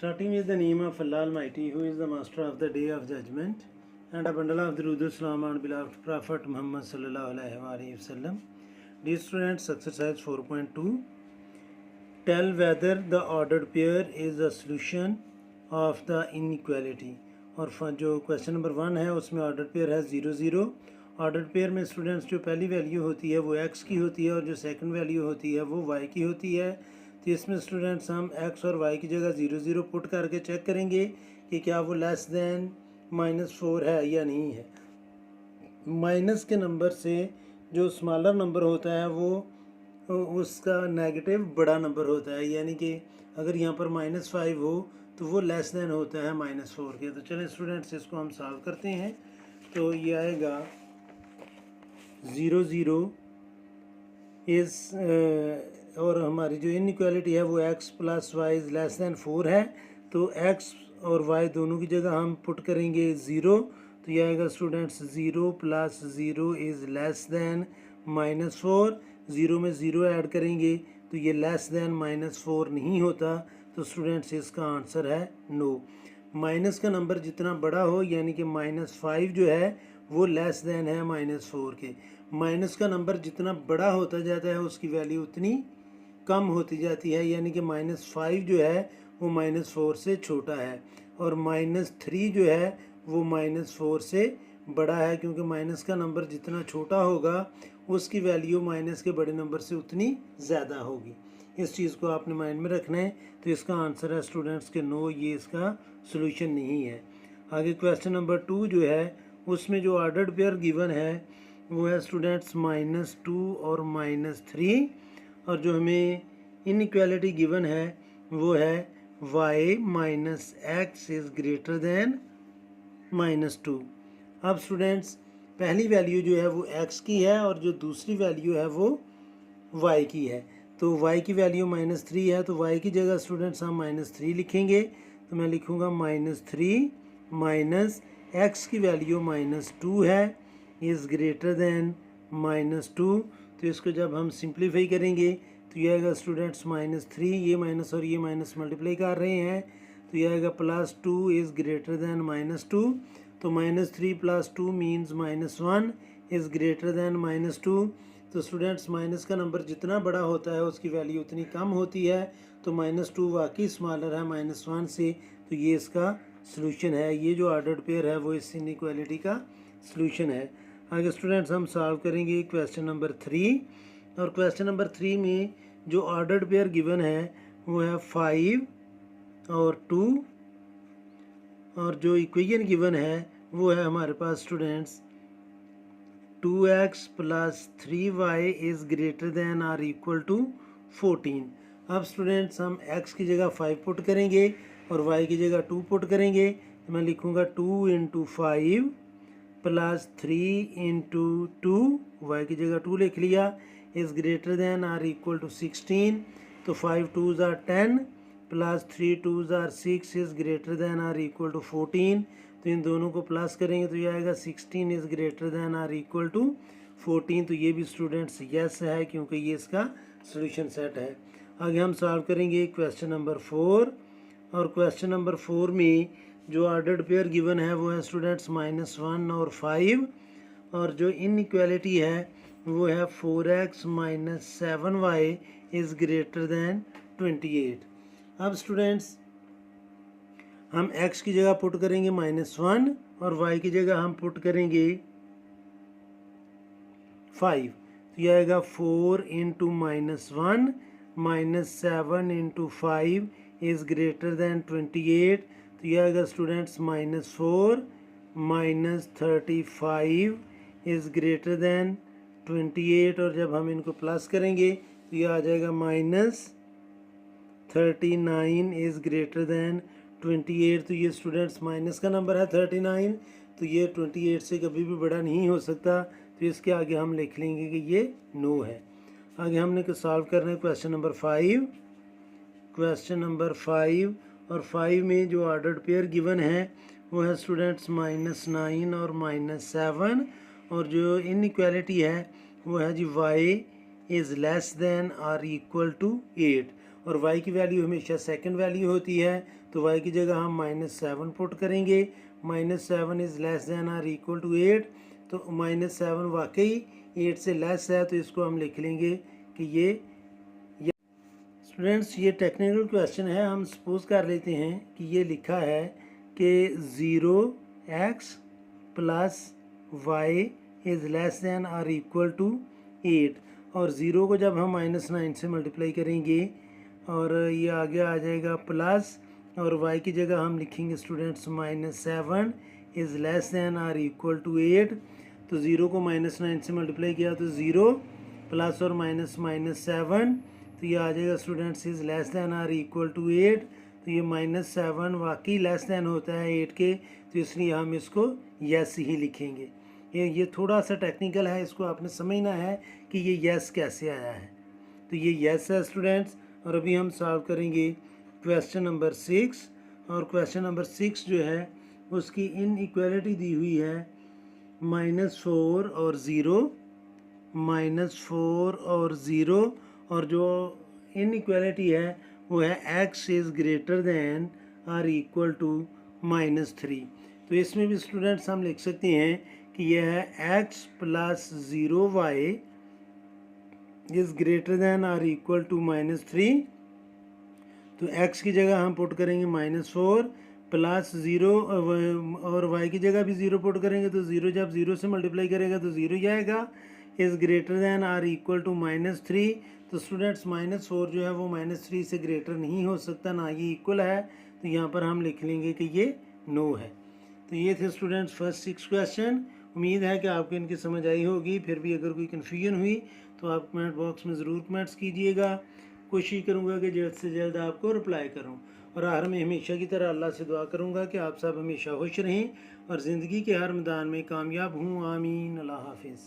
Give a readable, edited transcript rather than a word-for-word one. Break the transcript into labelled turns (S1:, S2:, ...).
S1: Starting with the name of Allah Almighty, who is the master of the day of judgment, and a bundle of Durood Salam on beloved Prophet Muhammad sallallahu alaihi wasallam. Dear students, exercise 4.2. Tell whether the ordered pair is a solution of the inequality. और जो question number 1 है उसमें order pair है 0 0. Order pair में students जो पहली value होती है वो x की होती है और जो सेकंड वैल्यू होती है वो y की होती है. तो इसमें स्टूडेंट्स हम x और y की जगह 0 0 पुट करके चेक करेंगे कि क्या वो लेस दैन -4 है या नहीं है. माइनस के नंबर से जो स्मॉलर नंबर होता है वो उसका नेगेटिव बड़ा नंबर होता है, यानी कि अगर यहाँ पर -5 हो तो वो लेस देन होता है -4 के. तो चलें स्टूडेंट्स इसको हम सॉल्व करते हैं. तो ये आएगा 0 0 इस और हमारी जो इनइक्वालिटी है वो x + y is less then 4 है. तो x और y दोनों की जगह हम पुट करेंगे 0. तो ये आएगा स्टूडेंट्स 0 + 0 इज़ लेस दैन -4. 0 में 0 ऐड करेंगे तो ये लेस दैन -4 नहीं होता. तो स्टूडेंट्स इसका आंसर है नो. माइनस का नंबर जितना बड़ा हो यानी कि -5 जो है वो लेस दैन है -4 के. माइनस का नंबर जितना बड़ा होता जाता है उसकी वैल्यू उतनी कम होती जाती है, यानी कि -5 जो है वो -4 से छोटा है और -3 जो है वो -4 से बड़ा है, क्योंकि माइनस का नंबर जितना छोटा होगा उसकी वैल्यू माइनस के बड़े नंबर से उतनी ज़्यादा होगी. इस चीज़ को आपने माइंड में रखना है. तो इसका आंसर है स्टूडेंट्स के नो, ये इसका सोल्यूशन नहीं है. आगे क्वेश्चन नंबर 2 जो है उसमें जो ऑर्डर्ड पेयर गिवन है वो है स्टूडेंट्स -2 और -3, और जो हमें इनइक्वालिटी गिवन है वो है y - x is greater then -2. अब स्टूडेंट्स पहली वैल्यू जो है वो x की है और जो दूसरी वैल्यू है वो y की है. तो y की वैल्यू -3 है तो y की जगह स्टूडेंट्स हम -3 लिखेंगे. तो मैं लिखूँगा -3 माइनस x की वैल्यू -2 है इज़ ग्रेटर दैन -2. तो इसको जब हम सिंप्लीफाई करेंगे तो ये आएगा स्टूडेंट्स -3, ये माइनस और ये माइनस मल्टीप्लाई कर रहे हैं तो ये आएगा +2 इज़ ग्रेटर दैन -2. तो -3 + 2 मीन्स -1 इज़ ग्रेटर दैन -2. तो स्टूडेंट्स माइनस का नंबर जितना बड़ा होता है उसकी वैल्यू उतनी कम होती है. तो -2 वाकई स्मॉलर है -1 से. तो ये इसका सलूशन है. ये जो ऑर्डर्ड पेयर है वो इस इनइक्वालिटी का सलूशन है. आगे स्टूडेंट्स हम सॉल्व करेंगे क्वेश्चन नंबर 3. और क्वेश्चन नंबर 3 में जो ऑर्डर्ड पेयर गिवन है वो है 5 और 2, और जो इक्वेशन गिवन है वो है हमारे पास students 2x + 3y is greater than or equal to 14. अब स्टूडेंट्स हम x की जगह 5 पुट करेंगे और y की जगह 2 पुट करेंगे. तो मैं लिखूँगा 2 × 5 + 3 × 2, y की जगह 2 लिख लिया, is greater than or equal to 16. तो 5 2s are 10 + 3 2s are 6 is greater than or equal to 14. तो इन दोनों को प्लस करेंगे तो ये आएगा 16 is greater than or equal to 14. तो ये भी स्टूडेंट्स यस है क्योंकि ये इसका सॉल्यूशन सेट है. आगे हम सॉल्व करेंगे क्वेश्चन नंबर 4. और क्वेश्चन नंबर 4 में जो ऑर्डर्ड पेयर गिवन है वो है स्टूडेंट्स -1 और 5, और जो इनइक्वालिटी है वो है 4x - 7y is greater then 28. अब स्टूडेंट्स हम x की जगह पुट करेंगे -1 और y की जगह हम पुट करेंगे 5. तो यह आएगा 4 × -1 -7 × 5 इज़ ग्रेटर दैन 28. तो यह आएगा स्टूडेंट्स -4 -35 इज़ ग्रेटर दैन 28, और जब हम इनको प्लस करेंगे तो यह आ जाएगा -39 इज़ ग्रेटर दैन 28. तो ये स्टूडेंट्स माइनस का नंबर है 39, तो ये 28 से कभी भी बड़ा नहीं हो सकता. तो इसके आगे हम लिख लेंगे कि ये नो है. आगे हमने सॉल्व करना है क्वेश्चन नंबर 5. क्वेश्चन नंबर 5 और 5 में जो ऑर्डर्ड पेयर गिवन है वो है स्टूडेंट्स -9 और -7, और जो इनइक्वालिटी है वो है जी y is less than or equal to 8. और y की वैल्यू हमेशा सेकंड वैल्यू होती है, तो y की जगह हम -7 पुट करेंगे। -7 is less than or equal to 8, तो -7 वाकई 8 से लेस है, तो इसको हम लिख लेंगे कि ये स्टूडेंट्स ये टेक्निकल क्वेश्चन है। हम सपोज कर लेते हैं कि ये लिखा है कि 0x plus y is less than or equal to 8, और ज़ीरो को जब हम -9 से मल्टीप्लाई करेंगे और ये आगे आ जाएगा प्लस, और y की जगह हम लिखेंगे students -7 is less than or equal to 8, तो ज़ीरो को -9 से मल्टीप्लाई किया तो 0 प्लस और माइनस -7, तो ये आ जाएगा students is less than or equal to 8, तो ये -7 वाकई लेस दैन होता है 8 के, तो इसलिए हम इसको यस ही लिखेंगे। ये थोड़ा सा टेक्निकल है, इसको आपने समझना है कि ये यस कैसे आया है। तो ये यस है स्टूडेंट्स। और अभी हम सॉल्व करेंगे क्वेश्चन नंबर 6, और क्वेश्चन नंबर 6 जो है उसकी इनइक्वालिटी दी हुई है -4 और 0, -4 और 0, और जो इनइक्वालिटी है वो है x is greater than or equal to -3। तो इसमें भी स्टूडेंट्स हम लिख सकते हैं कि यह है x plus 0y is greater than or equal to -3, तो x की जगह हम पुट करेंगे -4 प्लस 0, और y की जगह भी 0 पुट करेंगे, तो 0 जब 0 से मल्टीप्लाई करेगा तो 0 ही आएगा। Is greater than or equal to -3, तो स्टूडेंट्स -4 जो है वो -3 से ग्रेटर नहीं हो सकता, ना ये इक्वल है, तो यहाँ पर हम लिख लेंगे कि ये नो है। तो ये थे स्टूडेंट्स फर्स्ट 6 क्वेश्चन। उम्मीद है कि आपको इनकी समझ आई होगी। फिर भी अगर कोई कन्फ्यूजन हुई तो आप कमेंट बॉक्स में ज़रूर कमेंट्स कीजिएगा। कोशिश करूँगा कि जल्द से जल्द आपको रिप्लाई करूँ, और आखिर में हमेशा की तरह अल्लाह से दुआ करूँगा कि आप सब हमेशा खुश रहें और ज़िंदगी के हर मैदान में कामयाब हों। आमीन। अल्लाह हाफिज़।